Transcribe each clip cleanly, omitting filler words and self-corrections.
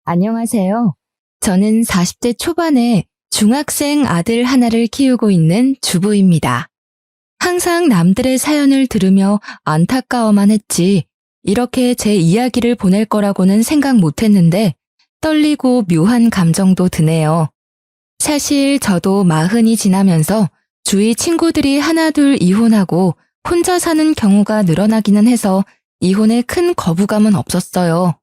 안녕하세요. 저는 40대 초반에 중학생 아들 하나를 키우고 있는 주부입니다. 항상 남들의 사연을 들으며 안타까워만 했지, 이렇게 제 이야기를 보낼 거라고는 생각 못 했는데 떨리고 묘한 감정도 드네요. 사실 저도 40이 지나면서 주위 친구들이 하나둘 이혼하고 혼자 사는 경우가 늘어나기는 해서 이혼에 큰 거부감은 없었어요.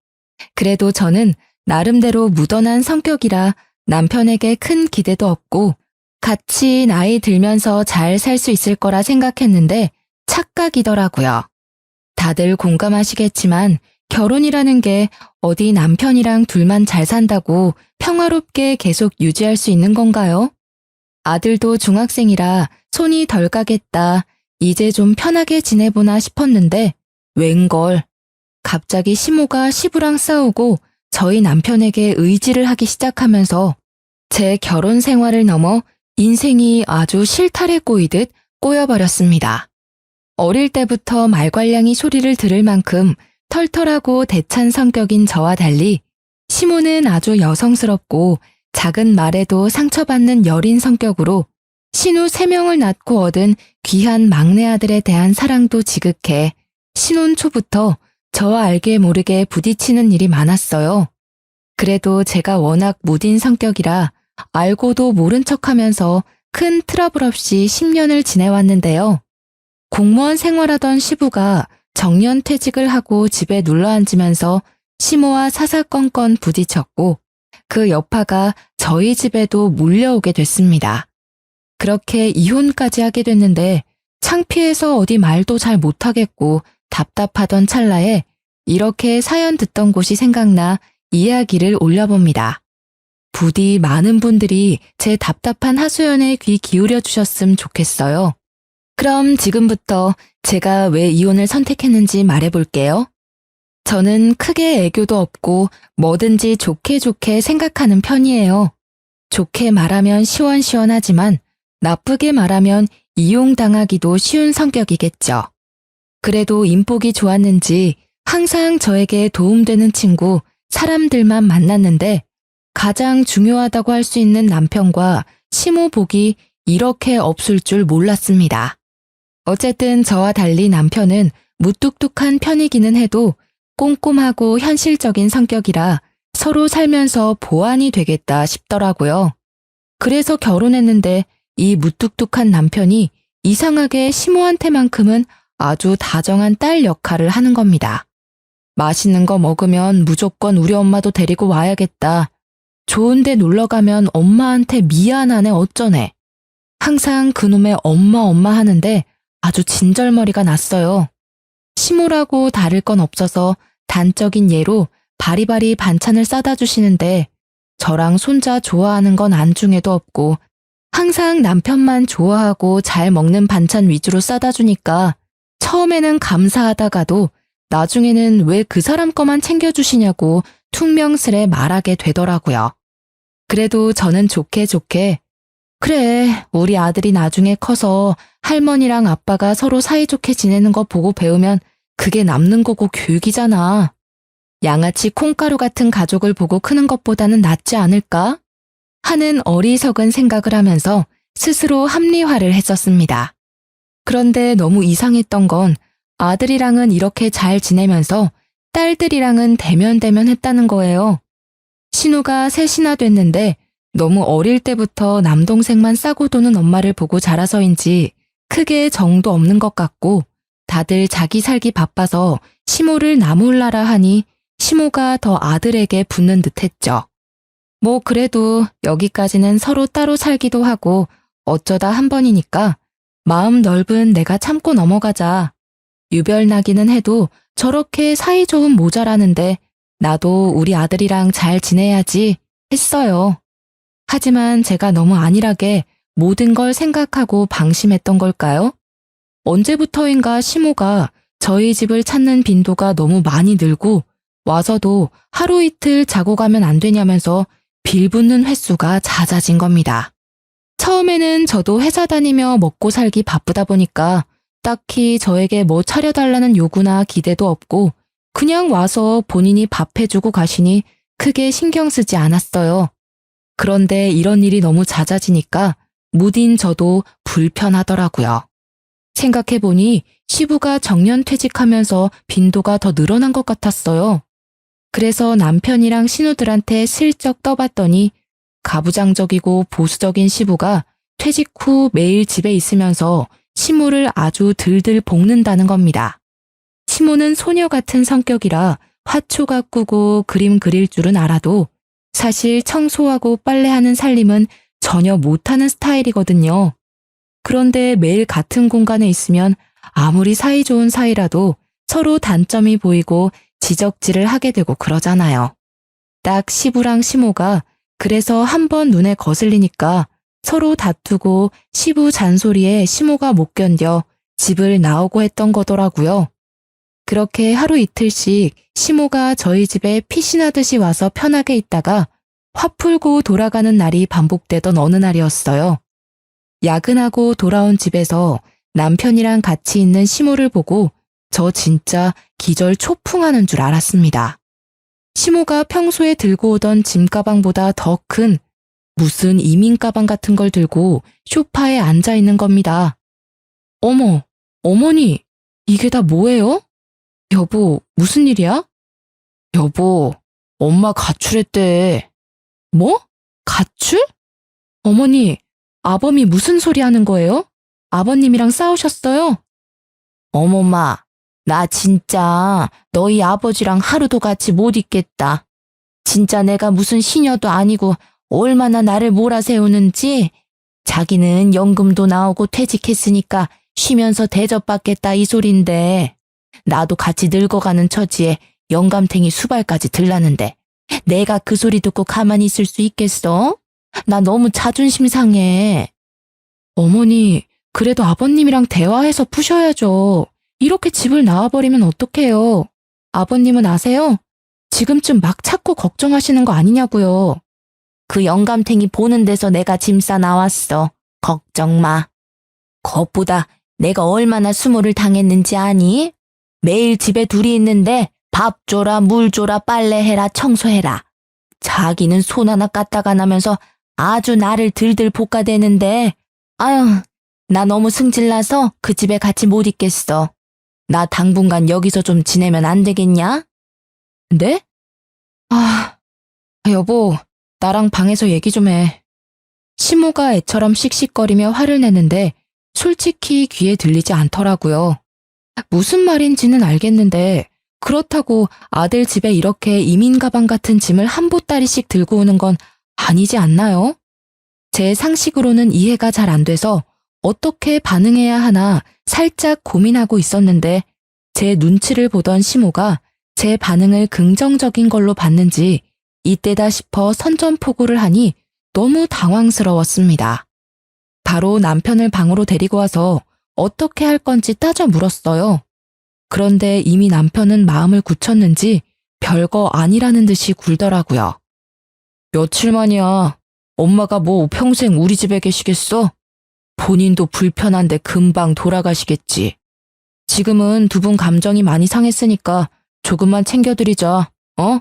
그래도 저는 나름대로 무던한 성격이라 남편에게 큰 기대도 없고 같이 나이 들면서 잘 살 수 있을 거라 생각했는데 착각이더라고요. 다들 공감하시겠지만 결혼이라는 게 어디 남편이랑 둘만 잘 산다고 평화롭게 계속 유지할 수 있는 건가요? 아들도 중학생이라 손이 덜 가겠다, 이제 좀 편하게 지내보나 싶었는데 웬걸. 갑자기 시모가 시부랑 싸우고 저희 남편에게 의지를 하기 시작하면서 제 결혼 생활을 넘어 인생이 아주 실타래 꼬이듯 꼬여버렸습니다. 어릴 때부터 말괄량이 소리를 들을 만큼 털털하고 대찬 성격인 저와 달리 시모는 아주 여성스럽고 작은 말에도 상처받는 여린 성격으로 신우 3명을 낳고 얻은 귀한 막내 아들에 대한 사랑도 지극해 신혼 초부터 저와 알게 모르게 부딪히는 일이 많았어요. 그래도 제가 워낙 무딘 성격이라 알고도 모른 척하면서 큰 트러블 없이 10년을 지내왔는데요. 공무원 생활하던 시부가 정년 퇴직을 하고 집에 눌러앉으면서 시모와 사사건건 부딪혔고 그 여파가 저희 집에도 몰려오게 됐습니다. 그렇게 이혼까지 하게 됐는데 창피해서 어디 말도 잘 못하겠고 답답하던 찰나에 이렇게 사연 듣던 곳이 생각나 이야기를 올려봅니다. 부디 많은 분들이 제 답답한 하소연에 귀 기울여 주셨으면 좋겠어요. 그럼 지금부터 제가 왜 이혼을 선택했는지 말해볼게요. 저는 크게 애교도 없고 뭐든지 좋게 좋게 생각하는 편이에요. 좋게 말하면 시원시원하지만 나쁘게 말하면 이용당하기도 쉬운 성격이겠죠. 그래도 인복이 좋았는지 항상 저에게 도움되는 친구, 사람들만 만났는데 가장 중요하다고 할 수 있는 남편과 시모 복이 이렇게 없을 줄 몰랐습니다. 어쨌든 저와 달리 남편은 무뚝뚝한 편이기는 해도 꼼꼼하고 현실적인 성격이라 서로 살면서 보완이 되겠다 싶더라고요. 그래서 결혼했는데 이 무뚝뚝한 남편이 이상하게 시모한테만큼은 아주 다정한 딸 역할을 하는 겁니다. 맛있는 거 먹으면 무조건 우리 엄마도 데리고 와야겠다. 좋은데 놀러 가면 엄마한테 미안하네 어쩌네. 항상 그놈의 엄마 하는데 아주 진절머리가 났어요. 시모라고 다를 건 없어서 단적인 예로 바리바리 반찬을 싸다 주시는데 저랑 손자 좋아하는 건 안중에도 없고 항상 남편만 좋아하고 잘 먹는 반찬 위주로 싸다 주니까 처음에는 감사하다가도 나중에는 왜 그 사람 거만 챙겨주시냐고 퉁명스레 말하게 되더라고요. 그래도 저는 좋게 그래, 우리 아들이 나중에 커서 할머니랑 아빠가 서로 사이좋게 지내는 거 보고 배우면 그게 남는 거고 교육이잖아. 양아치 콩가루 같은 가족을 보고 크는 것보다는 낫지 않을까? 하는 어리석은 생각을 하면서 스스로 합리화를 했었습니다. 그런데 너무 이상했던 건 아들이랑은 이렇게 잘 지내면서 딸들이랑은 대면대면 했다는 거예요. 신우가 3이나 됐는데 너무 어릴 때부터 남동생만 싸고 도는 엄마를 보고 자라서인지 크게 정도 없는 것 같고 다들 자기 살기 바빠서 시모를 나몰라라 하니 시모가 더 아들에게 붙는 듯 했죠. 뭐 그래도 여기까지는 서로 따로 살기도 하고 어쩌다 한 번이니까 마음 넓은 내가 참고 넘어가자. 유별나기는 해도 저렇게 사이좋은 모자라는데 나도 우리 아들이랑 잘 지내야지 했어요. 하지만 제가 너무 안일하게 모든 걸 생각하고 방심했던 걸까요? 언제부터인가 시모가 저희 집을 찾는 빈도가 너무 많이 늘고 와서도 하루 이틀 자고 가면 안 되냐면서 빌붙는 횟수가 잦아진 겁니다. 처음에는 저도 회사 다니며 먹고 살기 바쁘다 보니까 딱히 저에게 뭐 차려달라는 요구나 기대도 없고 그냥 와서 본인이 밥 해주고 가시니 크게 신경 쓰지 않았어요. 그런데 이런 일이 너무 잦아지니까 무딘 저도 불편하더라고요. 생각해보니 시부가 정년퇴직하면서 빈도가 더 늘어난 것 같았어요. 그래서 남편이랑 신우들한테 슬쩍 떠봤더니 가부장적이고 보수적인 시부가 퇴직 후 매일 집에 있으면서 시모를 아주 들들 볶는다는 겁니다. 시모는 소녀 같은 성격이라 화초 가꾸고 그림 그릴 줄은 알아도 사실 청소하고 빨래하는 살림은 전혀 못하는 스타일이거든요. 그런데 매일 같은 공간에 있으면 아무리 사이좋은 사이라도 서로 단점이 보이고 지적질을 하게 되고 그러잖아요. 딱 시부랑 시모가 그래서 한번 눈에 거슬리니까 서로 다투고 시부 잔소리에 시모가 못 견뎌 집을 나오고 했던 거더라고요. 그렇게 하루 이틀씩 시모가 저희 집에 피신하듯이 와서 편하게 있다가 화 풀고 돌아가는 날이 반복되던 어느 날이었어요. 야근하고 돌아온 집에서 남편이랑 같이 있는 시모를 보고 저 진짜 기절 초풍하는 줄 알았습니다. 시모가 평소에 들고 오던 짐 가방보다 더 큰 무슨 이민 가방 같은 걸 들고 소파에 앉아 있는 겁니다. 어머, 어머니, 이게 다 뭐예요? 여보, 무슨 일이야? 여보, 엄마 가출했대. 뭐? 가출? 어머니, 아범이 무슨 소리 하는 거예요? 아버님이랑 싸우셨어요? 어머마, 나 진짜 너희 아버지랑 하루도 같이 못 있겠다. 진짜 내가 무슨 시녀도 아니고 얼마나 나를 몰아세우는지. 자기는 연금도 나오고 퇴직했으니까 쉬면서 대접받겠다 이 소린데 나도 같이 늙어가는 처지에 영감탱이 수발까지 들라는데 내가 그 소리 듣고 가만히 있을 수 있겠어? 나 너무 자존심 상해. 어머니, 그래도 아버님이랑 대화해서 푸셔야죠. 이렇게 집을 나와버리면 어떡해요? 아버님은 아세요? 지금쯤 막 찾고 걱정하시는 거 아니냐고요. 그 영감탱이 보는 데서 내가 짐 싸 나왔어. 걱정 마. 그것보다 내가 얼마나 수모를 당했는지 아니? 매일 집에 둘이 있는데 밥 줘라, 물 줘라, 빨래해라, 청소해라. 자기는 손 하나 까딱 안 하면서 아주 나를 들들 볶아대는데 아유, 나 너무 승질나서 그 집에 같이 못 있겠어. 나 당분간 여기서 좀 지내면 안 되겠냐? 네? 여보, 나랑 방에서 얘기 좀 해. 시모가 애처럼 씩씩거리며 화를 내는데 솔직히 귀에 들리지 않더라고요. 무슨 말인지는 알겠는데 그렇다고 아들 집에 이렇게 이민 가방 같은 짐을 한 보따리씩 들고 오는 건 아니지 않나요? 제 상식으로는 이해가 잘 안 돼서 어떻게 반응해야 하나 살짝 고민하고 있었는데 제 눈치를 보던 시모가 제 반응을 긍정적인 걸로 봤는지 이때다 싶어 선전포고를 하니 너무 당황스러웠습니다. 바로 남편을 방으로 데리고 와서 어떻게 할 건지 따져 물었어요. 그런데 이미 남편은 마음을 굳혔는지 별거 아니라는 듯이 굴더라고요. 며칠 만이야. 엄마가 뭐 평생 우리 집에 계시겠어? 본인도 불편한데 금방 돌아가시겠지. 지금은 두 분 감정이 많이 상했으니까 조금만 챙겨드리자, 어?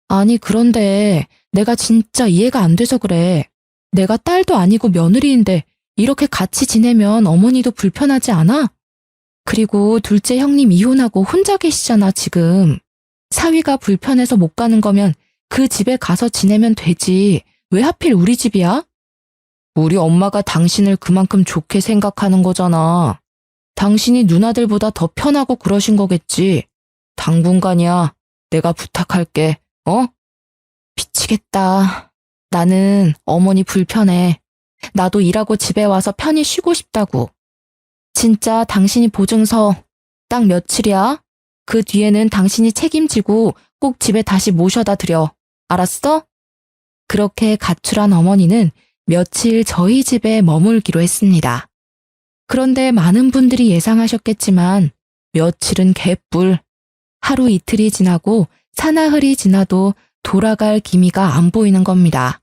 아니, 그런데 내가 진짜 이해가 안 돼서 그래. 내가 딸도 아니고 며느리인데 이렇게 같이 지내면 어머니도 불편하지 않아? 그리고 둘째 형님 이혼하고 혼자 계시잖아, 지금. 사위가 불편해서 못 가는 거면 그 집에 가서 지내면 되지. 왜 하필 우리 집이야? 우리 엄마가 당신을 그만큼 좋게 생각하는 거잖아. 당신이 누나들보다 더 편하고 그러신 거겠지. 당분간이야. 내가 부탁할게. 어? 미치겠다. 나는 어머니 불편해. 나도 일하고 집에 와서 편히 쉬고 싶다고. 진짜 당신이 보증서 딱 며칠이야? 그 뒤에는 당신이 책임지고 꼭 집에 다시 모셔다 드려. 알았어? 그렇게 가출한 어머니는 며칠 저희 집에 머물기로 했습니다. 그런데 많은 분들이 예상하셨겠지만 며칠은 개뿔. 하루 이틀이 지나고 사나흘이 지나도 돌아갈 기미가 안 보이는 겁니다.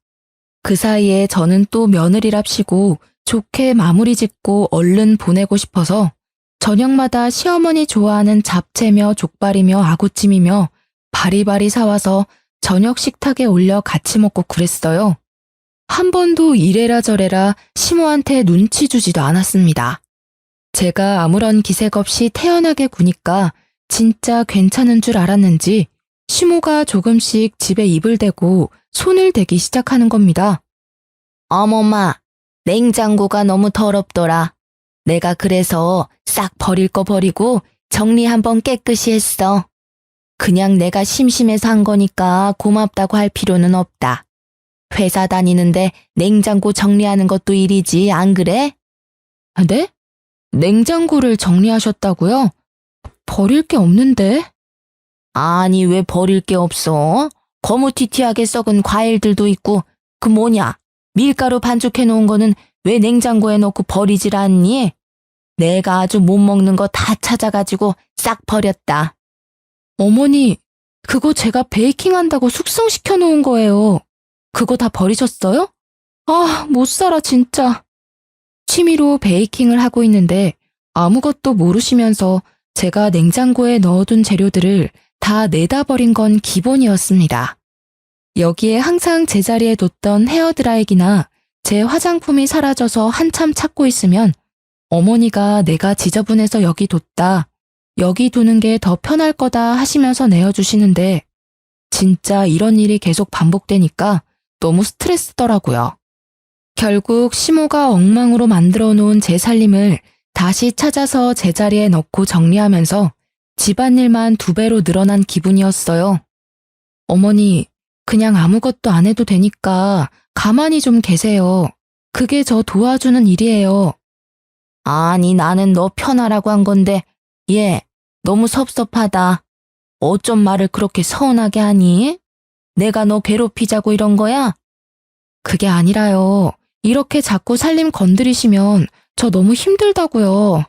그 사이에 저는 또 며느리랍시고 좋게 마무리 짓고 얼른 보내고 싶어서 저녁마다 시어머니 좋아하는 잡채며 족발이며 아구찜이며 바리바리 사와서 저녁 식탁에 올려 같이 먹고 그랬어요. 한 번도 이래라 저래라 시모한테 눈치 주지도 않았습니다. 제가 아무런 기색 없이 태연하게 구니까 진짜 괜찮은 줄 알았는지 시모가 조금씩 집에 입을 대고 손을 대기 시작하는 겁니다. 어머마, 냉장고가 너무 더럽더라. 내가 그래서 싹 버릴 거 버리고 정리 한번 깨끗이 했어. 그냥 내가 심심해서 한 거니까 고맙다고 할 필요는 없다. 회사 다니는데 냉장고 정리하는 것도 일이지, 안 그래? 네? 냉장고를 정리하셨다고요? 버릴 게 없는데? 아니, 왜 버릴 게 없어? 거무튀튀하게 썩은 과일들도 있고, 그 뭐냐? 밀가루 반죽해 놓은 거는 왜 냉장고에 넣고 버리질 않니? 내가 아주 못 먹는 거 다 찾아가지고 싹 버렸다. 어머니, 그거 제가 베이킹 한다고 숙성시켜 놓은 거예요. 그거 다 버리셨어요? 아, 못 살아, 진짜. 취미로 베이킹을 하고 있는데 아무것도 모르시면서 제가 냉장고에 넣어둔 재료들을 다 내다 버린 건 기본이었습니다. 여기에 항상 제자리에 뒀던 헤어드라이기나 제 화장품이 사라져서 한참 찾고 있으면 어머니가 내가 지저분해서 여기 뒀다. 여기 두는 게 더 편할 거다 하시면서 내어주시는데 진짜 이런 일이 계속 반복되니까 너무 스트레스더라고요. 결국 시모가 엉망으로 만들어 놓은 제 살림을 다시 찾아서 제자리에 넣고 정리하면서 집안일만 2배로 늘어난 기분이었어요. 어머니, 그냥 아무것도 안 해도 되니까 가만히 좀 계세요. 그게 저 도와주는 일이에요. 아니, 나는 너 편하라고 한 건데 얘 너무 섭섭하다. 어쩜 말을 그렇게 서운하게 하니? 내가 너 괴롭히자고 이런 거야? 그게 아니라요. 이렇게 자꾸 살림 건드리시면 저 너무 힘들다고요.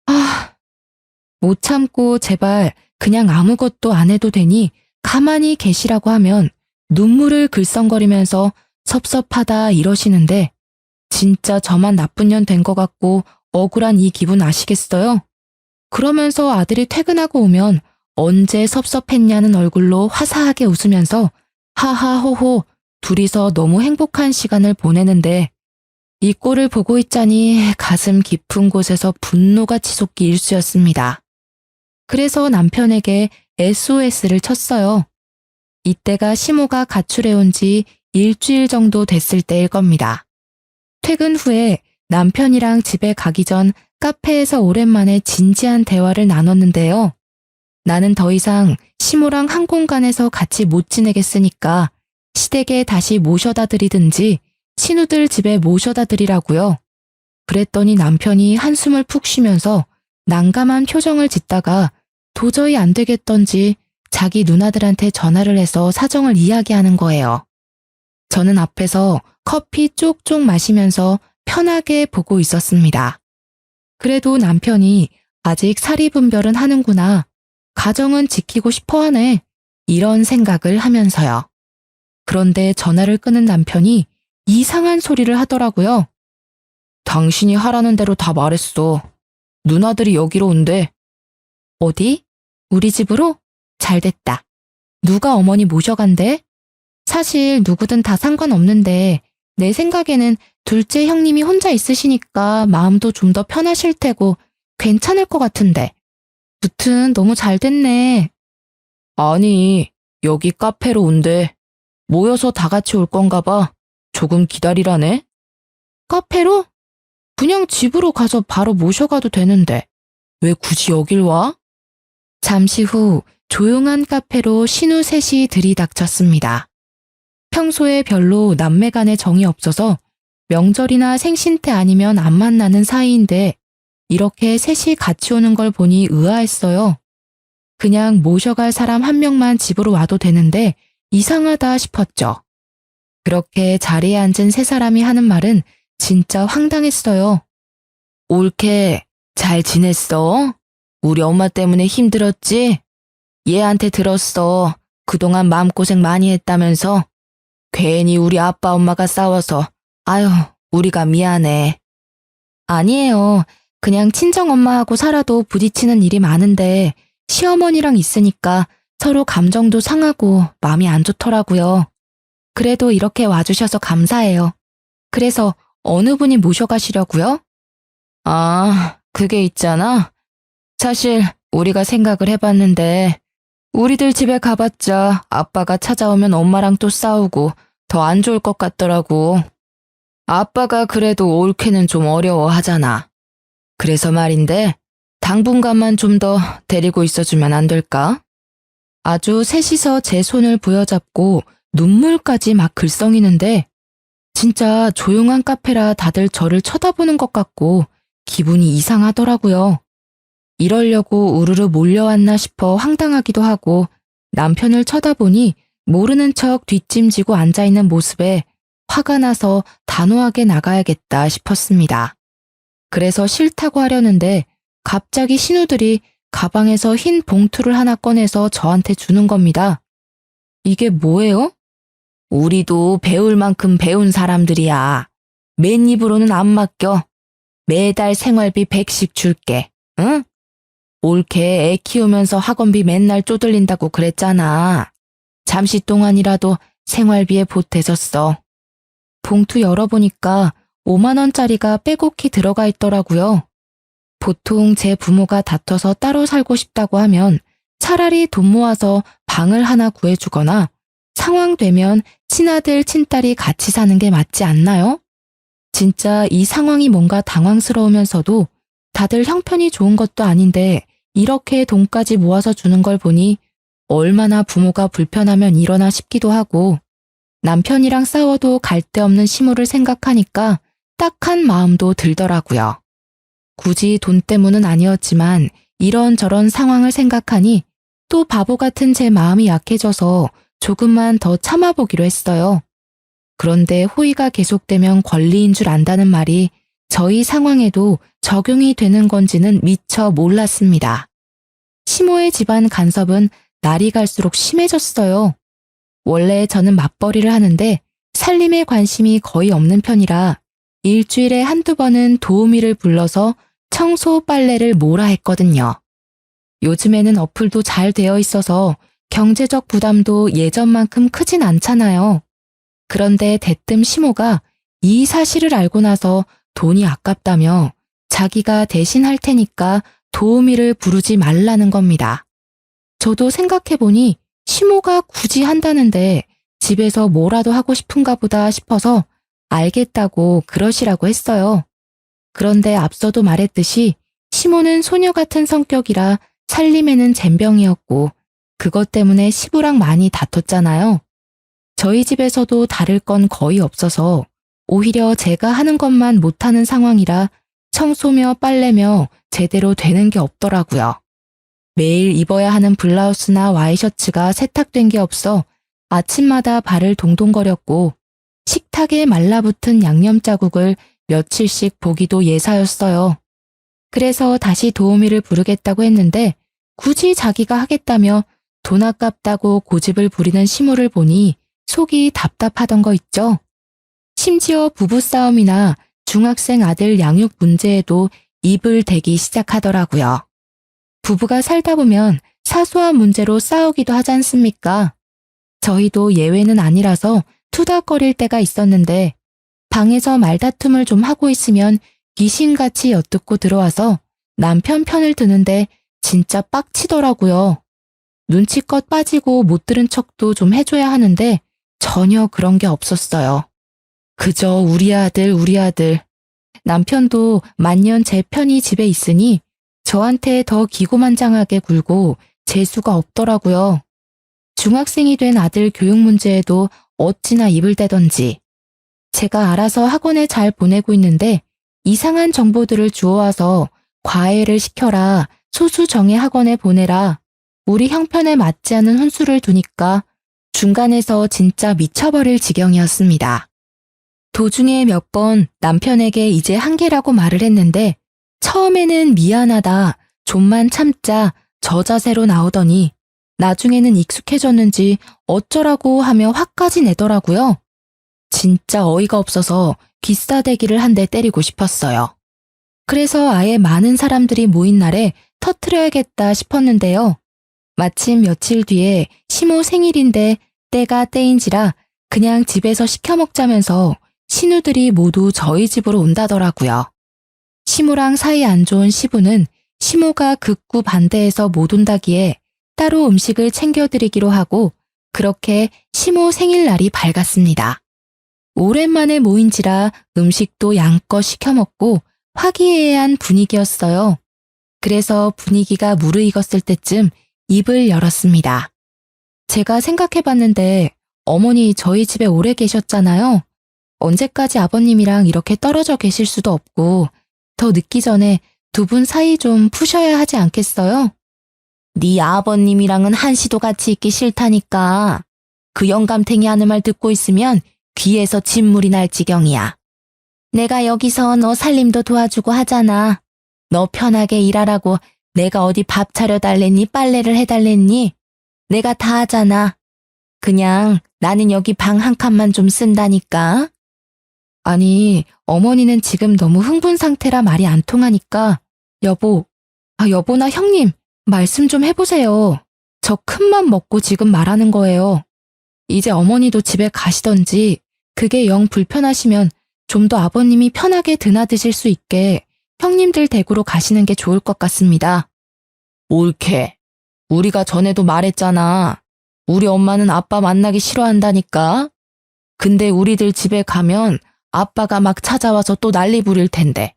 아, 못 참고 제발 그냥 아무것도 안 해도 되니 가만히 계시라고 하면 눈물을 글썽거리면서 섭섭하다 이러시는데 진짜 저만 나쁜 년 된 것 같고 억울한 이 기분 아시겠어요? 그러면서 아들이 퇴근하고 오면 언제 섭섭했냐는 얼굴로 화사하게 웃으면서 하하호호 둘이서 너무 행복한 시간을 보내는데 이 꼴을 보고 있자니 가슴 깊은 곳에서 분노가 치솟기 일쑤였습니다. 그래서 남편에게 SOS를 쳤어요. 이때가 시모가 가출해온 지 일주일 정도 됐을 때일 겁니다. 퇴근 후에 남편이랑 집에 가기 전 카페에서 오랜만에 진지한 대화를 나눴는데요. 나는 더 이상 시모랑 한 공간에서 같이 못 지내겠으니까 시댁에 다시 모셔다 드리든지 친구들 집에 모셔다 드리라고요. 그랬더니 남편이 한숨을 푹 쉬면서 난감한 표정을 짓다가 도저히 안 되겠던지 자기 누나들한테 전화를 해서 사정을 이야기하는 거예요. 저는 앞에서 커피 쪽쪽 마시면서 편하게 보고 있었습니다. 그래도 남편이 아직 사리분별은 하는구나. 가정은 지키고 싶어 하네. 이런 생각을 하면서요. 그런데 전화를 끊은 남편이 이상한 소리를 하더라고요. 당신이 하라는 대로 다 말했어. 누나들이 여기로 온대. 어디? 우리 집으로? 잘됐다. 누가 어머니 모셔간대? 사실 누구든 다 상관없는데 내 생각에는 둘째 형님이 혼자 있으시니까 마음도 좀 더 편하실 테고 괜찮을 것 같은데. 무튼 너무 잘됐네. 아니, 여기 카페로 온대. 모여서 다 같이 올 건가 봐. 조금 기다리라네. 카페로? 그냥 집으로 가서 바로 모셔가도 되는데 왜 굳이 여길 와? 잠시 후 조용한 카페로 신우 셋이 들이닥쳤습니다. 평소에 별로 남매 간의 정이 없어서 명절이나 생신 때 아니면 안 만나는 사이인데 이렇게 셋이 같이 오는 걸 보니 의아했어요. 그냥 모셔갈 사람 한 명만 집으로 와도 되는데 이상하다 싶었죠. 그렇게 자리에 앉은 세 사람이 하는 말은 진짜 황당했어요. 올케, 잘 지냈어? 우리 엄마 때문에 힘들었지? 얘한테 들었어. 그동안 마음고생 많이 했다면서. 괜히 우리 아빠 엄마가 싸워서. 아유, 우리가 미안해. 아니에요. 그냥 친정엄마하고 살아도 부딪히는 일이 많은데 시어머니랑 있으니까 서로 감정도 상하고 마음이 안 좋더라고요. 그래도 이렇게 와주셔서 감사해요. 그래서 어느 분이 모셔가시려고요? 아, 그게 있잖아. 사실 우리가 생각을 해봤는데 우리들 집에 가봤자 아빠가 찾아오면 엄마랑 또 싸우고 더 안 좋을 것 같더라고. 아빠가 그래도 올케는 좀 어려워하잖아. 그래서 말인데 당분간만 좀 더 데리고 있어주면 안 될까? 아주 셋이서 제 손을 부여잡고 눈물까지 막 글썽이는데 진짜 조용한 카페라 다들 저를 쳐다보는 것 같고 기분이 이상하더라고요. 이러려고 우르르 몰려왔나 싶어 황당하기도 하고 남편을 쳐다보니 모르는 척 뒷짐지고 앉아있는 모습에 화가 나서 단호하게 나가야겠다 싶었습니다. 그래서 싫다고 하려는데 갑자기 신우들이 가방에서 흰 봉투를 하나 꺼내서 저한테 주는 겁니다. 이게 뭐예요? 우리도 배울 만큼 배운 사람들이야. 맨입으로는 안 맡겨. 매달 생활비 100씩 줄게. 응? 올케 애 키우면서 학원비 맨날 쪼들린다고 그랬잖아. 잠시 동안이라도 생활비에 보태줬어. 봉투 열어보니까 5만 원짜리가 빼곡히 들어가 있더라고요. 보통 제 부모가 다퉈서 따로 살고 싶다고 하면 차라리 돈 모아서 방을 하나 구해주거나 상황 되면 친아들, 친딸이 같이 사는 게 맞지 않나요? 진짜 이 상황이 뭔가 당황스러우면서도 다들 형편이 좋은 것도 아닌데 이렇게 돈까지 모아서 주는 걸 보니 얼마나 부모가 불편하면 이러나 싶기도 하고 남편이랑 싸워도 갈 데 없는 시무를 생각하니까 딱한 마음도 들더라고요. 굳이 돈 때문은 아니었지만 이런저런 상황을 생각하니 또 바보 같은 제 마음이 약해져서 조금만 더 참아보기로 했어요. 그런데 호의가 계속되면 권리인 줄 안다는 말이 저희 상황에도 적용이 되는 건지는 미처 몰랐습니다. 시모의 집안 간섭은 날이 갈수록 심해졌어요. 원래 저는 맞벌이를 하는데 살림에 관심이 거의 없는 편이라 일주일에 한두 번은 도우미를 불러서 청소 빨래를 몰아 했거든요. 요즘에는 어플도 잘 되어 있어서 경제적 부담도 예전만큼 크진 않잖아요. 그런데 대뜸 시모가 이 사실을 알고 나서 돈이 아깝다며 자기가 대신 할 테니까 도우미를 부르지 말라는 겁니다. 저도 생각해보니 시모가 굳이 한다는데 집에서 뭐라도 하고 싶은가 보다 싶어서 알겠다고 그러시라고 했어요. 그런데 앞서도 말했듯이 시모는 소녀 같은 성격이라 살림에는 젬병이었고 그것 때문에 시부랑 많이 다퉜잖아요. 저희 집에서도 다를 건 거의 없어서 오히려 제가 하는 것만 못하는 상황이라 청소며 빨래며 제대로 되는 게 없더라고요. 매일 입어야 하는 블라우스나 와이셔츠가 세탁된 게 없어 아침마다 발을 동동거렸고 식탁에 말라붙은 양념 자국을 며칠씩 보기도 예사였어요. 그래서 다시 도우미를 부르겠다고 했는데 굳이 자기가 하겠다며 돈 아깝다고 고집을 부리는 시무를 보니 속이 답답하던 거 있죠. 심지어 부부싸움이나 중학생 아들 양육 문제에도 입을 대기 시작하더라고요. 부부가 살다 보면 사소한 문제로 싸우기도 하지 않습니까? 저희도 예외는 아니라서 투닥거릴 때가 있었는데 방에서 말다툼을 좀 하고 있으면 귀신같이 엿듣고 들어와서 남편 편을 드는데 진짜 빡치더라고요. 눈치껏 빠지고 못 들은 척도 좀 해줘야 하는데 전혀 그런 게 없었어요. 그저 우리 아들. 남편도 만년 제 편이 집에 있으니 저한테 더 기고만장하게 굴고 재수가 없더라고요. 중학생이 된 아들 교육 문제에도 어찌나 입을 대던지. 제가 알아서 학원에 잘 보내고 있는데 이상한 정보들을 주워와서 과외를 시켜라, 소수정예 학원에 보내라, 우리 형편에 맞지 않은 혼수를 두니까 중간에서 진짜 미쳐버릴 지경이었습니다. 도중에 몇 번 남편에게 이제 한계라고 말을 했는데 처음에는 미안하다, 좀만 참자, 저 자세로 나오더니 나중에는 익숙해졌는지 어쩌라고 하며 화까지 내더라고요. 진짜 어이가 없어서 귀싸대기를 한 대 때리고 싶었어요. 그래서 아예 많은 사람들이 모인 날에 터트려야겠다 싶었는데요. 마침 며칠 뒤에 시모 생일인데 때가 때인지라 그냥 집에서 시켜 먹자면서 신우들이 모두 저희 집으로 온다더라고요. 시모랑 사이 안 좋은 시부는 시모가 극구 반대해서 못 온다기에 따로 음식을 챙겨드리기로 하고 그렇게 시모 생일날이 밝았습니다. 오랜만에 모인지라 음식도 양껏 시켜 먹고 화기애애한 분위기였어요. 그래서 분위기가 무르익었을 때쯤 입을 열었습니다. 제가 생각해봤는데 어머니 저희 집에 오래 계셨잖아요. 언제까지 아버님이랑 이렇게 떨어져 계실 수도 없고 더 늦기 전에 두 분 사이 좀 푸셔야 하지 않겠어요? 네 아버님이랑은 한시도 같이 있기 싫다니까. 그 영감탱이 하는 말 듣고 있으면 귀에서 진물이 날 지경이야. 내가 여기서 너 살림도 도와주고 하잖아. 너 편하게 일하라고 내가 어디 밥 차려달랬니 빨래를 해달랬니? 내가 다 하잖아. 그냥 나는 여기 방 한 칸만 좀 쓴다니까. 아니, 어머니는 지금 너무 흥분 상태라 말이 안 통하니까 여보나 형님 말씀 좀 해보세요. 저 큰맘 먹고 지금 말하는 거예요. 이제 어머니도 집에 가시던지 그게 영 불편하시면 좀 더 아버님이 편하게 드나드실 수 있게 형님들 댁으로 가시는 게 좋을 것 같습니다. 옳게. 우리가 전에도 말했잖아. 우리 엄마는 아빠 만나기 싫어한다니까. 근데 우리들 집에 가면 아빠가 막 찾아와서 또 난리 부릴 텐데.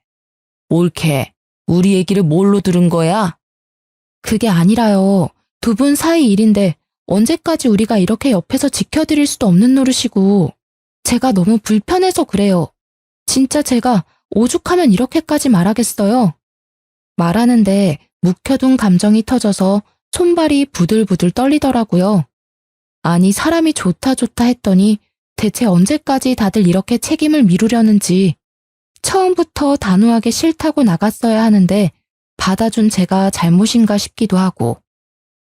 옳게. 우리 얘기를 뭘로 들은 거야? 그게 아니라요. 두 분 사이 일인데 언제까지 우리가 이렇게 옆에서 지켜드릴 수도 없는 노릇이고 제가 너무 불편해서 그래요. 진짜 제가 오죽하면 이렇게까지 말하겠어요. 말하는데 묵혀둔 감정이 터져서 손발이 부들부들 떨리더라고요. 아니 사람이 좋다 했더니 대체 언제까지 다들 이렇게 책임을 미루려는지 처음부터 단호하게 싫다고 나갔어야 하는데 받아준 제가 잘못인가 싶기도 하고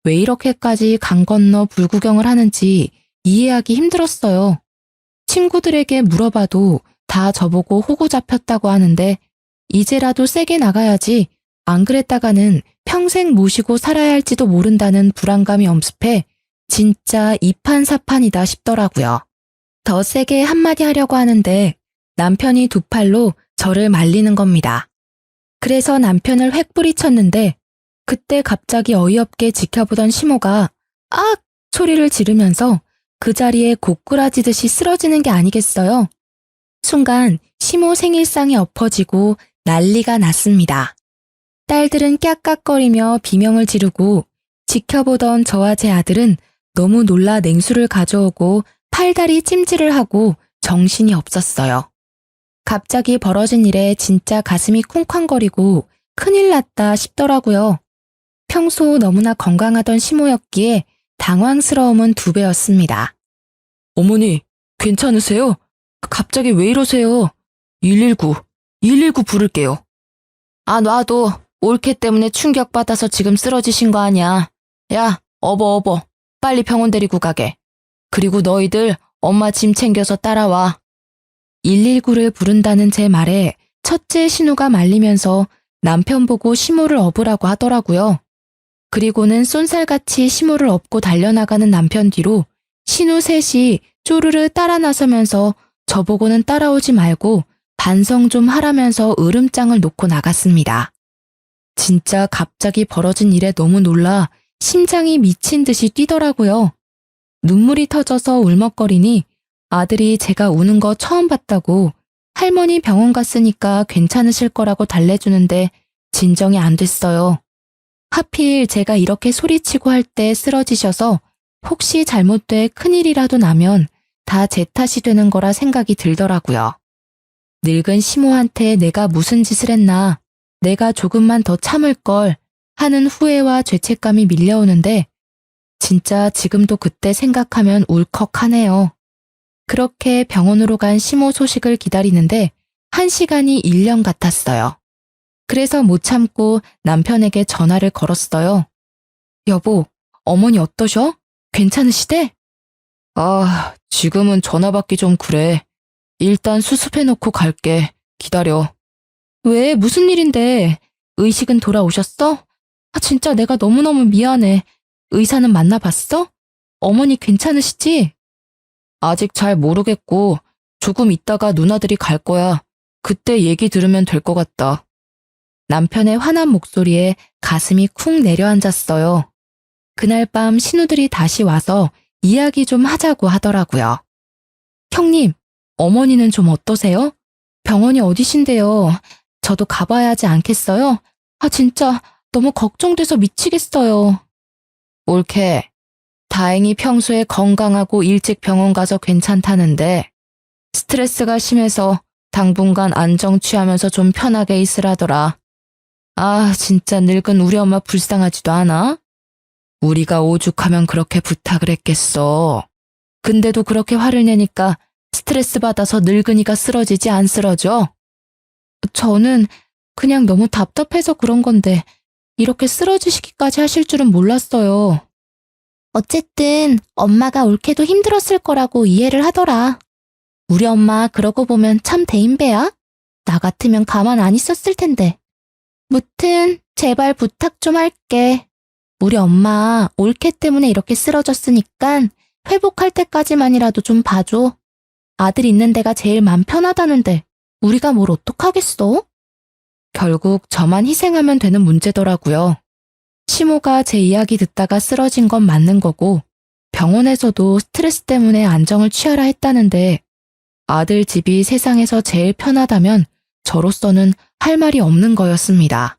왜 이렇게까지 강 건너 불구경을 하는지 이해하기 힘들었어요. 친구들에게 물어봐도 다 저보고 호구 잡혔다고 하는데 이제라도 세게 나가야지 안 그랬다가는 평생 모시고 살아야 할지도 모른다는 불안감이 엄습해 진짜 이판사판이다 싶더라고요. 더 세게 한마디 하려고 하는데 남편이 두 팔로 저를 말리는 겁니다. 그래서 남편을 획 뿌리쳤는데 그때 갑자기 어이없게 지켜보던 시모가 악! 소리를 지르면서 그 자리에 고꾸라지듯이 쓰러지는 게 아니겠어요? 순간 시모 생일상이 엎어지고 난리가 났습니다. 딸들은 깍깍거리며 비명을 지르고 지켜보던 저와 제 아들은 너무 놀라 냉수를 가져오고 팔다리 찜질을 하고 정신이 없었어요. 갑자기 벌어진 일에 진짜 가슴이 쿵쾅거리고 큰일 났다 싶더라고요. 평소 너무나 건강하던 시모였기에 당황스러움은 2배였습니다. 어머니, 괜찮으세요? 갑자기 왜 이러세요? 119 부를게요. 아, 놔도 올케 때문에 충격받아서 지금 쓰러지신 거 아니야. 야, 어버. 빨리 병원 데리고 가게. 그리고 너희들 엄마 짐 챙겨서 따라와. 119를 부른다는 제 말에 첫째 신우가 말리면서 남편 보고 시모를 업으라고 하더라고요. 그리고는 쏜살같이 시모를 업고 달려나가는 남편 뒤로 신우 셋이 쪼르르 따라 나서면서 저보고는 따라오지 말고 반성 좀 하라면서 으름장을 놓고 나갔습니다. 진짜 갑자기 벌어진 일에 너무 놀라 심장이 미친 듯이 뛰더라고요. 눈물이 터져서 울먹거리니 아들이 제가 우는 거 처음 봤다고 할머니 병원 갔으니까 괜찮으실 거라고 달래주는데 진정이 안 됐어요. 하필 제가 이렇게 소리치고 할 때 쓰러지셔서 혹시 잘못돼 큰일이라도 나면 다 제 탓이 되는 거라 생각이 들더라고요. 늙은 시모한테 내가 무슨 짓을 했나, 내가 조금만 더 참을 걸 하는 후회와 죄책감이 밀려오는데 진짜 지금도 그때 생각하면 울컥하네요. 그렇게 병원으로 간 시모 소식을 기다리는데 1시간이 1년 같았어요. 그래서 못 참고 남편에게 전화를 걸었어요. 여보, 어머니 어떠셔? 괜찮으시대? 아, 지금은 전화 받기 좀 그래. 일단 수습해놓고 갈게. 기다려. 왜? 무슨 일인데? 의식은 돌아오셨어? 아, 진짜 내가 너무너무 미안해. 의사는 만나봤어? 어머니 괜찮으시지? 아직 잘 모르겠고 조금 있다가 누나들이 갈 거야. 그때 얘기 들으면 될 것 같다. 남편의 화난 목소리에 가슴이 쿵 내려앉았어요. 그날 밤 신우들이 다시 와서 이야기 좀 하자고 하더라고요. 형님, 어머니는 좀 어떠세요? 병원이 어디신데요? 저도 가봐야 하지 않겠어요? 아, 진짜 너무 걱정돼서 미치겠어요. 옳게. 다행히 평소에 건강하고 일찍 병원 가서 괜찮다는데 스트레스가 심해서 당분간 안정 취하면서 좀 편하게 있으라더라. 아, 진짜 늙은 우리 엄마 불쌍하지도 않아? 우리가 오죽하면 그렇게 부탁을 했겠어. 근데도 그렇게 화를 내니까 스트레스 받아서 늙은이가 쓰러지지 안 쓰러져? 저는 그냥 너무 답답해서 그런 건데 이렇게 쓰러지시기까지 하실 줄은 몰랐어요. 어쨌든 엄마가 옳게도 힘들었을 거라고 이해를 하더라. 우리 엄마 그러고 보면 참 대인배야? 나 같으면 가만 안 있었을 텐데. 무튼 제발 부탁 좀 할게. 우리 엄마 올케 때문에 이렇게 쓰러졌으니까 회복할 때까지만이라도 좀 봐줘. 아들 있는 데가 제일 맘 편하다는데 우리가 뭘 어떡하겠어? 결국 저만 희생하면 되는 문제더라고요. 시모가 제 이야기 듣다가 쓰러진 건 맞는 거고 병원에서도 스트레스 때문에 안정을 취하라 했다는데 아들 집이 세상에서 제일 편하다면 저로서는 할 말이 없는 거였습니다.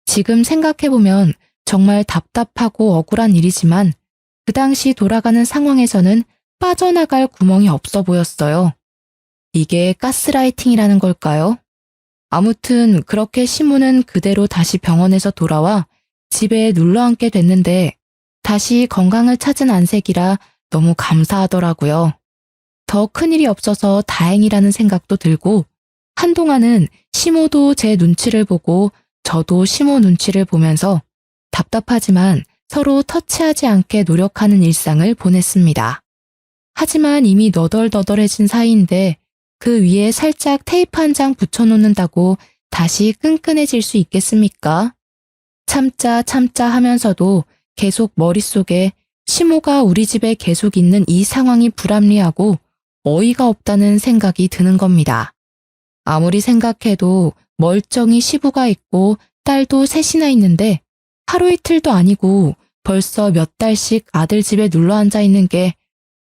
지금 생각해보면 정말 답답하고 억울한 일이지만 그 당시 돌아가는 상황에서는 빠져나갈 구멍이 없어 보였어요. 이게 가스라이팅이라는 걸까요? 아무튼 그렇게 시모는 그대로 다시 병원에서 돌아와 집에 눌러앉게 됐는데 다시 건강을 찾은 안색이라 너무 감사하더라고요. 더 큰일이 없어서 다행이라는 생각도 들고 한동안은 시모도 제 눈치를 보고 저도 시모 눈치를 보면서 답답하지만 서로 터치하지 않게 노력하는 일상을 보냈습니다. 하지만 이미 너덜너덜해진 사이인데 그 위에 살짝 테이프 한 장 붙여놓는다고 다시 끈끈해질 수 있겠습니까? 참자 참자 하면서도 계속 머릿속에 시모가 우리 집에 계속 있는 이 상황이 불합리하고 어이가 없다는 생각이 드는 겁니다. 아무리 생각해도 멀쩡히 시부가 있고 딸도 셋이나 있는데 하루 이틀도 아니고 벌써 몇 달씩 아들 집에 눌러 앉아 있는 게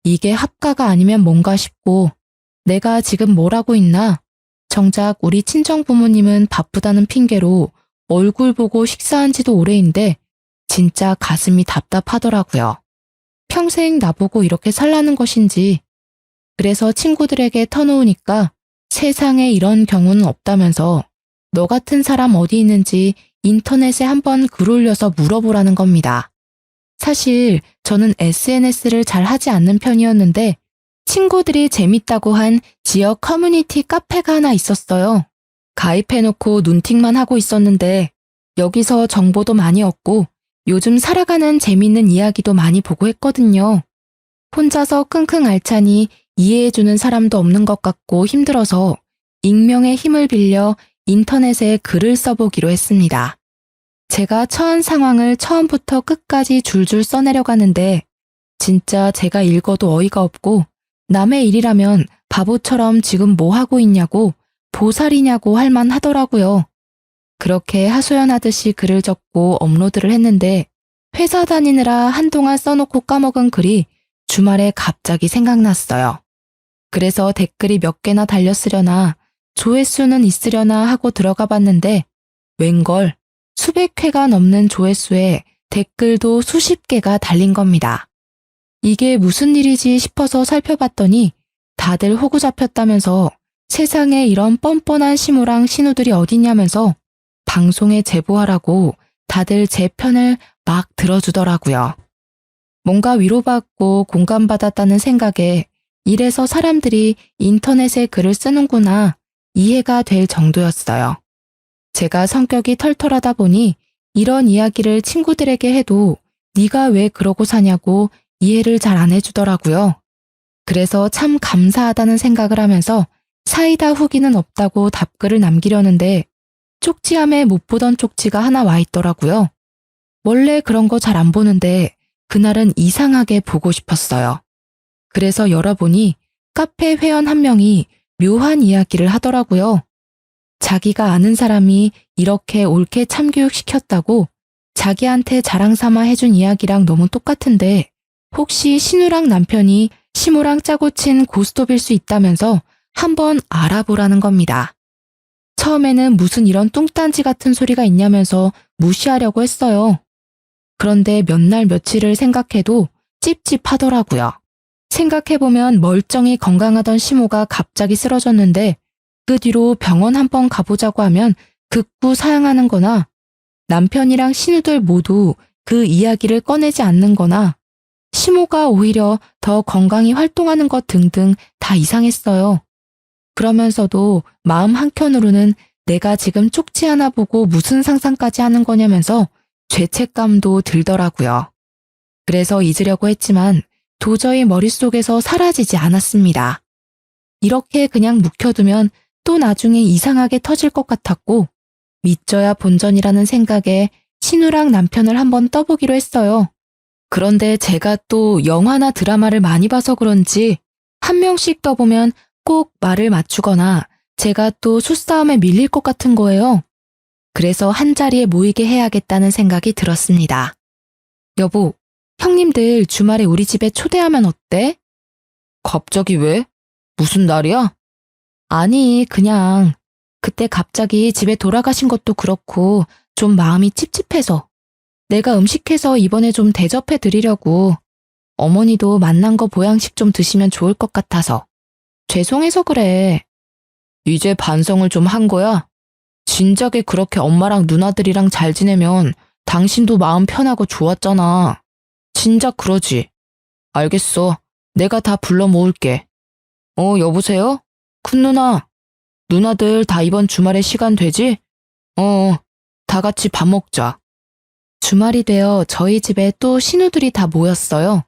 이게 합가가 아니면 뭔가 싶고 내가 지금 뭘 하고 있나? 정작 우리 친정 부모님은 바쁘다는 핑계로 얼굴 보고 식사한 지도 오래인데 진짜 가슴이 답답하더라고요. 평생 나보고 이렇게 살라는 것인지. 그래서 친구들에게 터놓으니까 세상에 이런 경우는 없다면서 너 같은 사람 어디 있는지 인터넷에 한번 글 올려서 물어보라는 겁니다. 사실 저는 SNS를 잘 하지 않는 편이었는데 친구들이 재밌다고 한 지역 커뮤니티 카페가 하나 있었어요. 가입해놓고 눈팅만 하고 있었는데 여기서 정보도 많이 얻고 요즘 살아가는 재밌는 이야기도 많이 보고 했거든요. 혼자서 끙끙 앓자니 이해해주는 사람도 없는 것 같고 힘들어서 익명의 힘을 빌려 인터넷에 글을 써보기로 했습니다. 제가 처한 상황을 처음부터 끝까지 줄줄 써내려가는데 진짜 제가 읽어도 어이가 없고 남의 일이라면 바보처럼 지금 뭐 하고 있냐고 보살이냐고 할 만하더라고요. 그렇게 하소연하듯이 글을 적고 업로드를 했는데 회사 다니느라 한동안 써놓고 까먹은 글이 주말에 갑자기 생각났어요. 그래서 댓글이 몇 개나 달렸으려나 조회수는 있으려나 하고 들어가 봤는데 웬걸 수백 회가 넘는 조회수에 댓글도 수십 개가 달린 겁니다. 이게 무슨 일이지 싶어서 살펴봤더니 다들 호구 잡혔다면서 세상에 이런 뻔뻔한 시모랑 신우들이 어딨냐면서 방송에 제보하라고 다들 제 편을 막 들어주더라고요. 뭔가 위로받고 공감받았다는 생각에 이래서 사람들이 인터넷에 글을 쓰는구나 이해가 될 정도였어요. 제가 성격이 털털하다 보니 이런 이야기를 친구들에게 해도 네가 왜 그러고 사냐고 이해를 잘 안 해주더라고요. 그래서 참 감사하다는 생각을 하면서 사이다 후기는 없다고 답글을 남기려는데 쪽지함에 못 보던 쪽지가 하나 와 있더라고요. 원래 그런 거 잘 안 보는데 그날은 이상하게 보고 싶었어요. 그래서 열어보니 카페 회원 한 명이 묘한 이야기를 하더라고요. 자기가 아는 사람이 이렇게 옳게 참교육시켰다고 자기한테 자랑 삼아 해준 이야기랑 너무 똑같은데 혹시 신우랑 남편이 시모랑 짜고 친 고스톱일 수 있다면서 한번 알아보라는 겁니다. 처음에는 무슨 이런 뚱딴지 같은 소리가 있냐면서 무시하려고 했어요. 그런데 몇 날 며칠을 생각해도 찝찝하더라고요. 생각해보면 멀쩡히 건강하던 시모가 갑자기 쓰러졌는데 그 뒤로 병원 한번 가보자고 하면 극구 사양하는 거나 남편이랑 신우들 모두 그 이야기를 꺼내지 않는 거나 시모가 오히려 더 건강히 활동하는 것 등등 다 이상했어요. 그러면서도 마음 한켠으로는 내가 지금 쪽지 하나 보고 무슨 상상까지 하는 거냐면서 죄책감도 들더라고요. 그래서 잊으려고 했지만 도저히 머릿속에서 사라지지 않았습니다. 이렇게 그냥 묵혀두면 또 나중에 이상하게 터질 것 같았고 믿져야 본전이라는 생각에 신우랑 남편을 한번 떠보기로 했어요. 그런데 제가 또 영화나 드라마를 많이 봐서 그런지 한 명씩 떠보면 꼭 말을 맞추거나 제가 또 수싸움에 밀릴 것 같은 거예요. 그래서 한자리에 모이게 해야겠다는 생각이 들었습니다. 여보, 형님들 주말에 우리 집에 초대하면 어때? 갑자기 왜? 무슨 날이야? 아니, 그냥 그때 갑자기 집에 돌아가신 것도 그렇고 좀 마음이 찝찝해서 내가 음식해서 이번에 좀 대접해 드리려고 어머니도 만난 거 보양식 좀 드시면 좋을 것 같아서 죄송해서 그래. 이제 반성을 좀 한 거야? 진작에 그렇게 엄마랑 누나들이랑 잘 지내면 당신도 마음 편하고 좋았잖아. 진작 그러지. 알겠어. 내가 다 불러 모을게. 여보세요? 큰 누나. 누나들 다 이번 주말에 시간 되지? 다 같이 밥 먹자. 주말이 되어 저희 집에 또 신우들이 다 모였어요.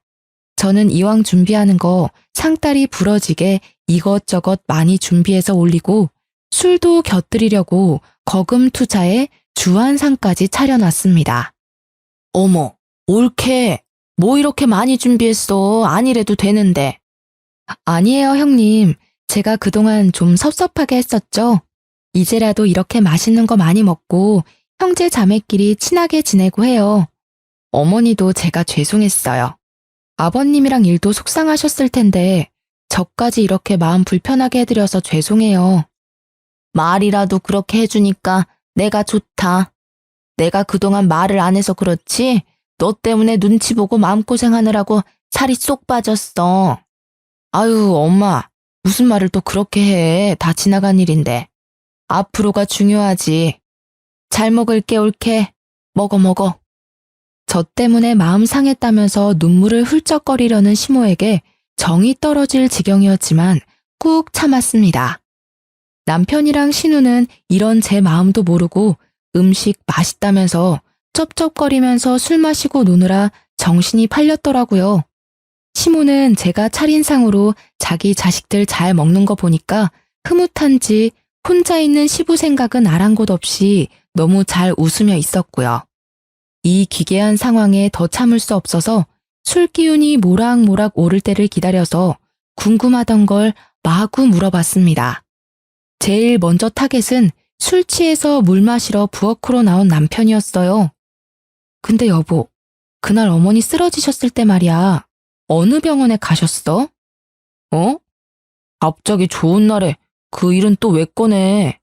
저는 이왕 준비하는 거 상다리 부러지게 이것저것 많이 준비해서 올리고 술도 곁들이려고 거금 투자에 주안상까지 차려놨습니다. 어머, 옳게. 뭐 이렇게 많이 준비했어. 아니래도 되는데. 아니에요, 형님. 제가 그동안 좀 섭섭하게 했었죠. 이제라도 이렇게 맛있는 거 많이 먹고 형제 자매끼리 친하게 지내고 해요. 어머니도 제가 죄송했어요. 아버님이랑 일도 속상하셨을 텐데 저까지 이렇게 마음 불편하게 해드려서 죄송해요. 말이라도 그렇게 해주니까 내가 좋다. 내가 그동안 말을 안 해서 그렇지 너 때문에 눈치 보고 마음고생하느라고 살이 쏙 빠졌어. 아유, 엄마, 무슨 말을 또 그렇게 해. 다 지나간 일인데. 앞으로가 중요하지. 잘 먹을게, 옳게. 먹어. 저 때문에 마음 상했다면서 눈물을 훌쩍거리려는 시모에게 정이 떨어질 지경이었지만 꾹 참았습니다. 남편이랑 신우는 이런 제 마음도 모르고 음식 맛있다면서 쩝쩝거리면서 술 마시고 노느라 정신이 팔렸더라고요. 시모는 제가 차린 상으로 자기 자식들 잘 먹는 거 보니까 흐뭇한지 혼자 있는 시부 생각은 아랑곳 없이 너무 잘 웃으며 있었고요. 이 기괴한 상황에 더 참을 수 없어서 술 기운이 모락모락 오를 때를 기다려서 궁금하던 걸 마구 물어봤습니다. 제일 먼저 타겟은 술 취해서 물 마시러 부엌으로 나온 남편이었어요. 근데 여보, 그날 어머니 쓰러지셨을 때 말이야. 어느 병원에 가셨어? 갑자기 좋은 날에 그 일은 또 왜 꺼내?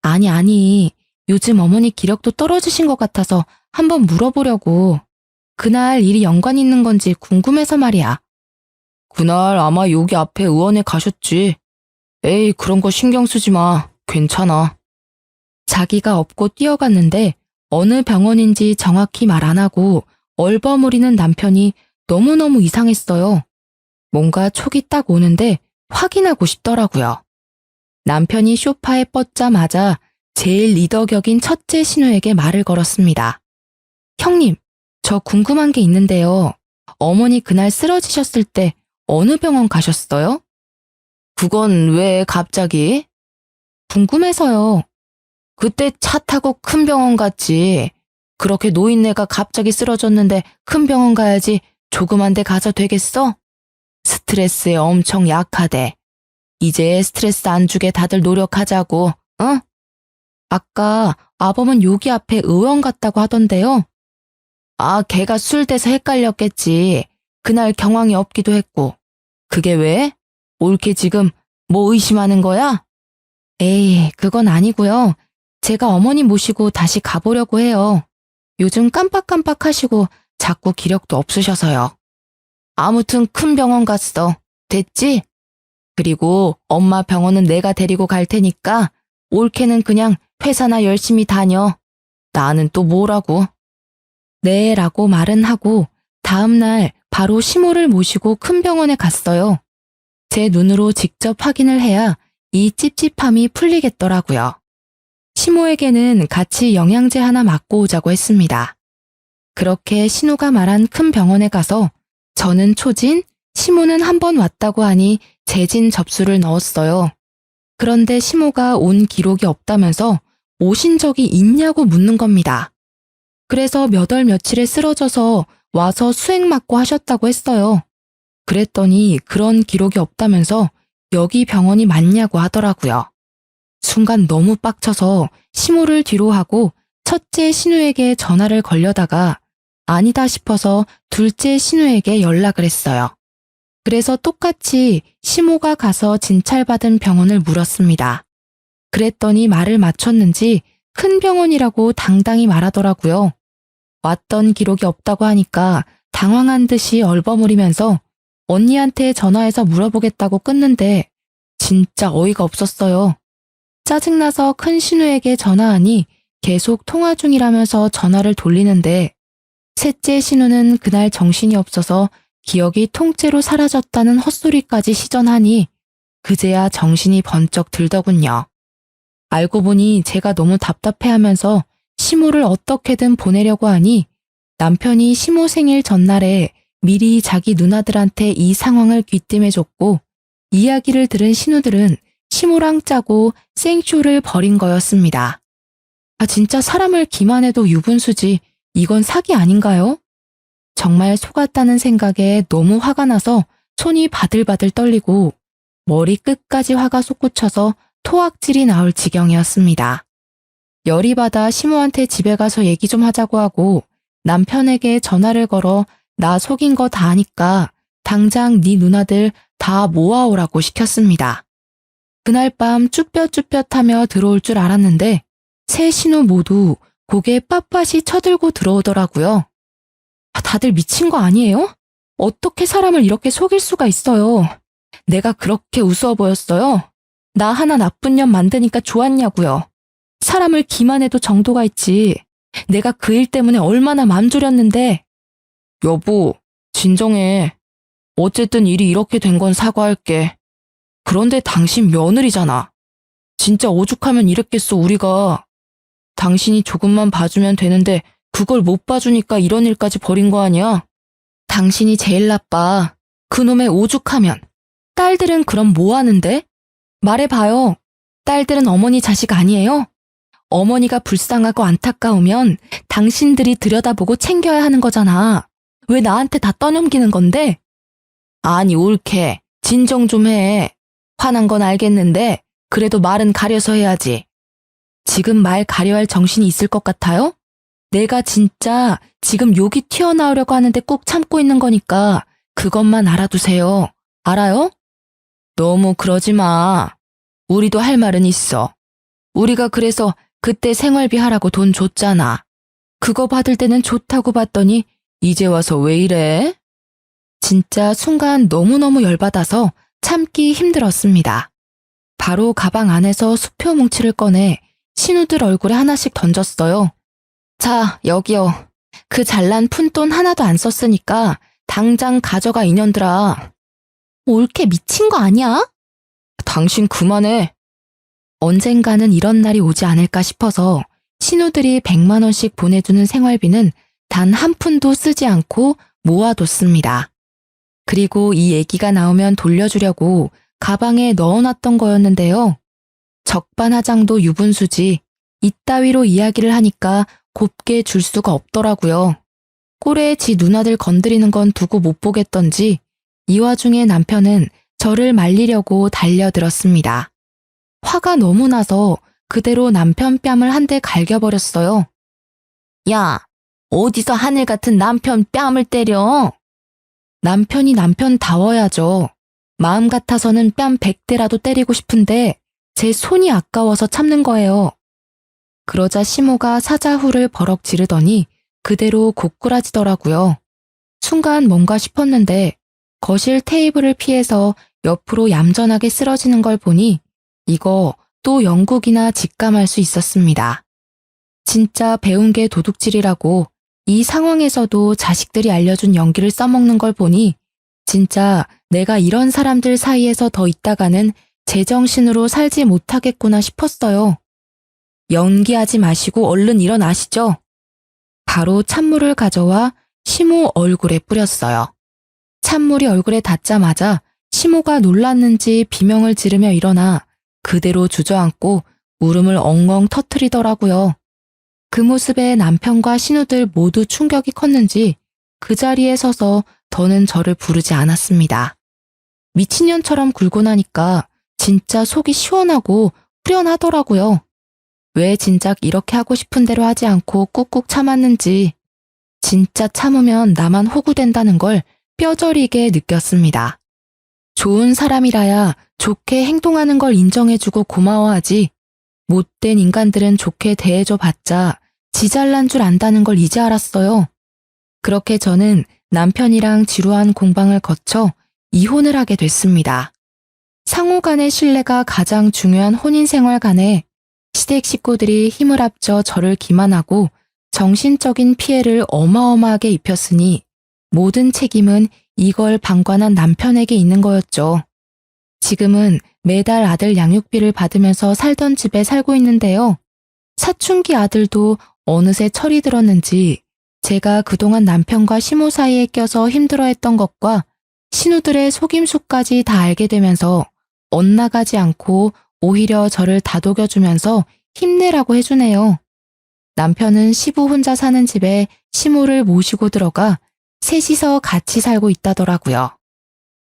아니. 요즘 어머니 기력도 떨어지신 것 같아서 한번 물어보려고. 그날 일이 연관 있는 건지 궁금해서 말이야. 그날 아마 여기 앞에 의원에 가셨지. 에이, 그런 거 신경 쓰지 마. 괜찮아. 자기가 업고 뛰어갔는데 어느 병원인지 정확히 말 안 하고 얼버무리는 남편이 너무너무 이상했어요. 뭔가 촉이 딱 오는데 확인하고 싶더라고요. 남편이 소파에 뻗자마자 제일 리더격인 첫째 신우에게 말을 걸었습니다. 형님, 저 궁금한 게 있는데요. 어머니 그날 쓰러지셨을 때 어느 병원 가셨어요? 그건 왜 갑자기? 궁금해서요. 그때 차 타고 큰 병원 갔지. 그렇게 노인네가 갑자기 쓰러졌는데 큰 병원 가야지 조그만 데 가서 되겠어? 스트레스에 엄청 약하대. 이제 스트레스 안 주게 다들 노력하자고, 어? 아까 아범은 여기 앞에 의원 같다고 하던데요. 아, 걔가 술 돼서 헷갈렸겠지. 그날 경황이 없기도 했고. 그게 왜? 올케 지금 뭐 의심하는 거야? 에이, 그건 아니고요. 제가 어머니 모시고 다시 가보려고 해요. 요즘 깜빡깜빡 하시고 자꾸 기력도 없으셔서요. 아무튼 큰 병원 갔어. 됐지? 그리고 엄마 병원은 내가 데리고 갈 테니까 올케는 그냥 회사나 열심히 다녀. 나는 또 뭐라고? 네, 라고 말은 하고 다음날 바로 시모를 모시고 큰 병원에 갔어요. 제 눈으로 직접 확인을 해야 이 찝찝함이 풀리겠더라고요. 시모에게는 같이 영양제 하나 맞고 오자고 했습니다. 그렇게 신우가 말한 큰 병원에 가서 저는 초진, 시모는 한 번 왔다고 하니 재진 접수를 넣었어요. 그런데 시모가 온 기록이 없다면서 오신 적이 있냐고 묻는 겁니다. 그래서 몇 월 며칠에 쓰러져서 와서 수액 맞고 하셨다고 했어요. 그랬더니 그런 기록이 없다면서 여기 병원이 맞냐고 하더라고요. 순간 너무 빡쳐서 시모를 뒤로 하고 첫째 신우에게 전화를 걸려다가 아니다 싶어서 둘째 신우에게 연락을 했어요. 그래서 똑같이 시모가 가서 진찰받은 병원을 물었습니다. 그랬더니 말을 맞췄는지 큰 병원이라고 당당히 말하더라고요. 왔던 기록이 없다고 하니까 당황한 듯이 얼버무리면서 언니한테 전화해서 물어보겠다고 끊는데 진짜 어이가 없었어요. 짜증나서 큰 신우에게 전화하니 계속 통화 중이라면서 전화를 돌리는데 셋째 신우는 그날 정신이 없어서 기억이 통째로 사라졌다는 헛소리까지 시전하니 그제야 정신이 번쩍 들더군요. 알고 보니 제가 너무 답답해하면서 시모를 어떻게든 보내려고 하니 남편이 시모 생일 전날에 미리 자기 누나들한테 이 상황을 귀띔해줬고 이야기를 들은 신우들은 시모랑 짜고 생쇼를 벌인 거였습니다. 아, 진짜 사람을 기만해도 유분수지 이건 사기 아닌가요? 정말 속았다는 생각에 너무 화가 나서 손이 바들바들 떨리고 머리 끝까지 화가 솟구쳐서 토악질이 나올 지경이었습니다. 열이 받아 시모한테 집에 가서 얘기 좀 하자고 하고 남편에게 전화를 걸어 나 속인 거 다 아니까 당장 네 누나들 다 모아오라고 시켰습니다. 그날 밤 쭈뼛쭈뼛하며 들어올 줄 알았는데 세 신우 모두 고개 빳빳이 쳐들고 들어오더라고요. 다들 미친 거 아니에요? 어떻게 사람을 이렇게 속일 수가 있어요? 내가 그렇게 우스워 보였어요? 나 하나 나쁜 년 만드니까 좋았냐고요. 사람을 기만해도 정도가 있지. 내가 그 일 때문에 얼마나 맘 졸였는데. 여보, 진정해. 어쨌든 일이 이렇게 된 건 사과할게. 그런데 당신 며느리잖아. 진짜 오죽하면 이랬겠어, 우리가. 당신이 조금만 봐주면 되는데 그걸 못 봐주니까 이런 일까지 벌인 거 아니야? 당신이 제일 나빠. 그놈의 오죽하면. 딸들은 그럼 뭐 하는데? 말해봐요. 딸들은 어머니 자식 아니에요? 어머니가 불쌍하고 안타까우면 당신들이 들여다보고 챙겨야 하는 거잖아. 왜 나한테 다 떠넘기는 건데? 아니, 옳게. 진정 좀 해. 화난 건 알겠는데 그래도 말은 가려서 해야지. 지금 말 가려 할 정신이 있을 것 같아요? 내가 진짜 지금 욕이 튀어나오려고 하는데 꾹 참고 있는 거니까 그것만 알아두세요. 알아요? 너무 그러지 마. 우리도 할 말은 있어. 우리가 그래서 그때 생활비 하라고 돈 줬잖아. 그거 받을 때는 좋다고 봤더니 이제 와서 왜 이래? 진짜 순간 너무너무 열받아서 참기 힘들었습니다. 바로 가방 안에서 수표 뭉치를 꺼내 신우들 얼굴에 하나씩 던졌어요. 자, 여기요. 그 잘난 푼돈 하나도 안 썼으니까 당장 가져가 이년들아. 옳게 미친 거 아니야? 당신 그만해. 언젠가는 이런 날이 오지 않을까 싶어서 신우들이 100만 원씩 보내주는 생활비는 단 한 푼도 쓰지 않고 모아뒀습니다. 그리고 이 얘기가 나오면 돌려주려고 가방에 넣어놨던 거였는데요. 적반하장도 유분수지 이따위로 이야기를 하니까 곱게 줄 수가 없더라고요. 꼴에 지 누나들 건드리는 건 두고 못 보겠던지 이 와중에 남편은 저를 말리려고 달려들었습니다. 화가 너무 나서 그대로 남편 뺨을 한 대 갈겨버렸어요. 야, 어디서 하늘 같은 남편 뺨을 때려? 남편이 남편다워야죠. 마음 같아서는 뺨 100대라도 때리고 싶은데 제 손이 아까워서 참는 거예요. 그러자 시모가 사자후를 버럭 지르더니 그대로 고꾸라지더라고요. 순간 뭔가 싶었는데 거실 테이블을 피해서 옆으로 얌전하게 쓰러지는 걸 보니 이거 또 영국이나 직감할 수 있었습니다. 진짜 배운 게 도둑질이라고 이 상황에서도 자식들이 알려준 연기를 써먹는 걸 보니 진짜 내가 이런 사람들 사이에서 더 있다가는 제정신으로 살지 못하겠구나 싶었어요. 연기하지 마시고 얼른 일어나시죠. 바로 찬물을 가져와 시모 얼굴에 뿌렸어요. 찬물이 얼굴에 닿자마자 시모가 놀랐는지 비명을 지르며 일어나 그대로 주저앉고 울음을 엉엉 터뜨리더라고요. 그 모습에 남편과 신우들 모두 충격이 컸는지 그 자리에 서서 더는 저를 부르지 않았습니다. 미친년처럼 굴고 나니까 진짜 속이 시원하고 후련하더라고요. 왜 진작 이렇게 하고 싶은 대로 하지 않고 꾹꾹 참았는지 진짜 참으면 나만 호구된다는 걸 뼈저리게 느꼈습니다. 좋은 사람이라야 좋게 행동하는 걸 인정해주고 고마워하지 못된 인간들은 좋게 대해줘 봤자 지 잘난 줄 안다는 걸 이제 알았어요. 그렇게 저는 남편이랑 지루한 공방을 거쳐 이혼을 하게 됐습니다. 상호 간의 신뢰가 가장 중요한 혼인생활 간에 시댁 식구들이 힘을 합쳐 저를 기만하고 정신적인 피해를 어마어마하게 입혔으니 모든 책임은 이걸 방관한 남편에게 있는 거였죠. 지금은 매달 아들 양육비를 받으면서 살던 집에 살고 있는데요. 사춘기 아들도 어느새 철이 들었는지 제가 그동안 남편과 시모 사이에 껴서 힘들어했던 것과 신우들의 속임수까지 다 알게 되면서 엇나가지 않고 오히려 저를 다독여주면서 힘내라고 해주네요. 남편은 시부 혼자 사는 집에 시모를 모시고 들어가 셋이서 같이 살고 있다더라고요.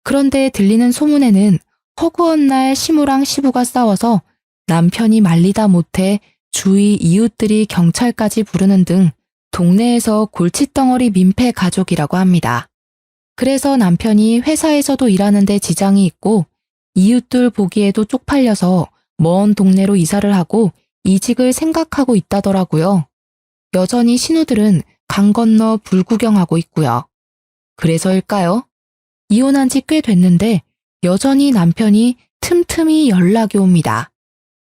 그런데 들리는 소문에는 허구한 날 시모랑 시부가 싸워서 남편이 말리다 못해 주위 이웃들이 경찰까지 부르는 등 동네에서 골칫덩어리 민폐 가족이라고 합니다. 그래서 남편이 회사에서도 일하는데 지장이 있고 이웃들 보기에도 쪽팔려서 먼 동네로 이사를 하고 이직을 생각하고 있다더라고요. 여전히 신우들은 강 건너 불구경하고 있고요. 그래서일까요? 이혼한 지 꽤 됐는데 여전히 남편이 틈틈이 연락이 옵니다.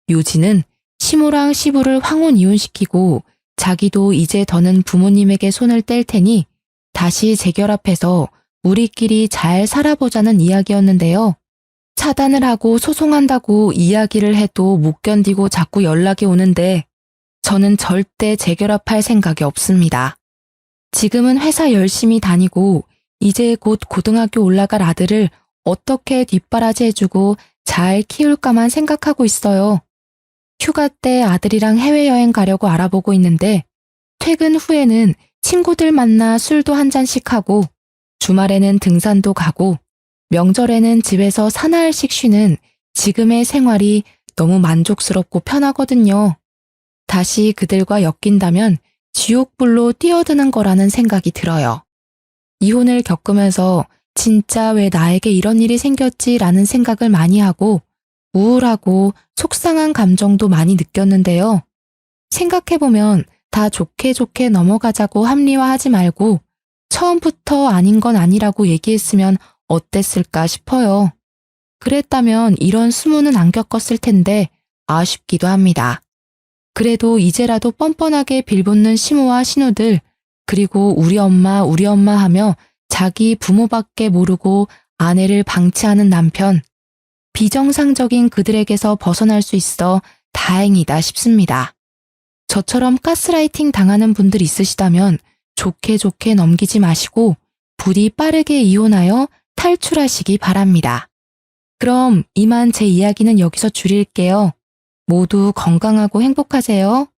요지는 시모랑 시부를 황혼 이혼시키고 자기도 이제 더는 부모님에게 손을 뗄 테니 다시 재결합해서 우리끼리 잘 살아보자는 이야기였는데요. 차단을 하고 소송한다고 이야기를 해도 못 견디고 자꾸 연락이 오는데 저는 절대 재결합할 생각이 없습니다. 지금은 회사 열심히 다니고 이제 곧 고등학교 올라갈 아들을 어떻게 뒷바라지 해주고 잘 키울까만 생각하고 있어요. 휴가 때 아들이랑 해외여행 가려고 알아보고 있는데 퇴근 후에는 친구들 만나 술도 한 잔씩 하고 주말에는 등산도 가고 명절에는 집에서 사나흘씩 쉬는 지금의 생활이 너무 만족스럽고 편하거든요. 다시 그들과 엮인다면 지옥불로 뛰어드는 거라는 생각이 들어요. 이혼을 겪으면서 진짜 왜 나에게 이런 일이 생겼지라는 생각을 많이 하고 우울하고 속상한 감정도 많이 느꼈는데요. 생각해보면 다 좋게 좋게 넘어가자고 합리화하지 말고 처음부터 아닌 건 아니라고 얘기했으면 어땠을까 싶어요. 그랬다면 이런 수모는 안 겪었을 텐데 아쉽기도 합니다. 그래도 이제라도 뻔뻔하게 빌붙는 시모와 신우들 그리고 우리 엄마 하며 자기 부모밖에 모르고 아내를 방치하는 남편 비정상적인 그들에게서 벗어날 수 있어 다행이다 싶습니다. 저처럼 가스라이팅 당하는 분들 있으시다면 좋게 좋게 넘기지 마시고 부디 빠르게 이혼하여 탈출하시기 바랍니다. 그럼 이만 제 이야기는 여기서 줄일게요. 모두 건강하고 행복하세요.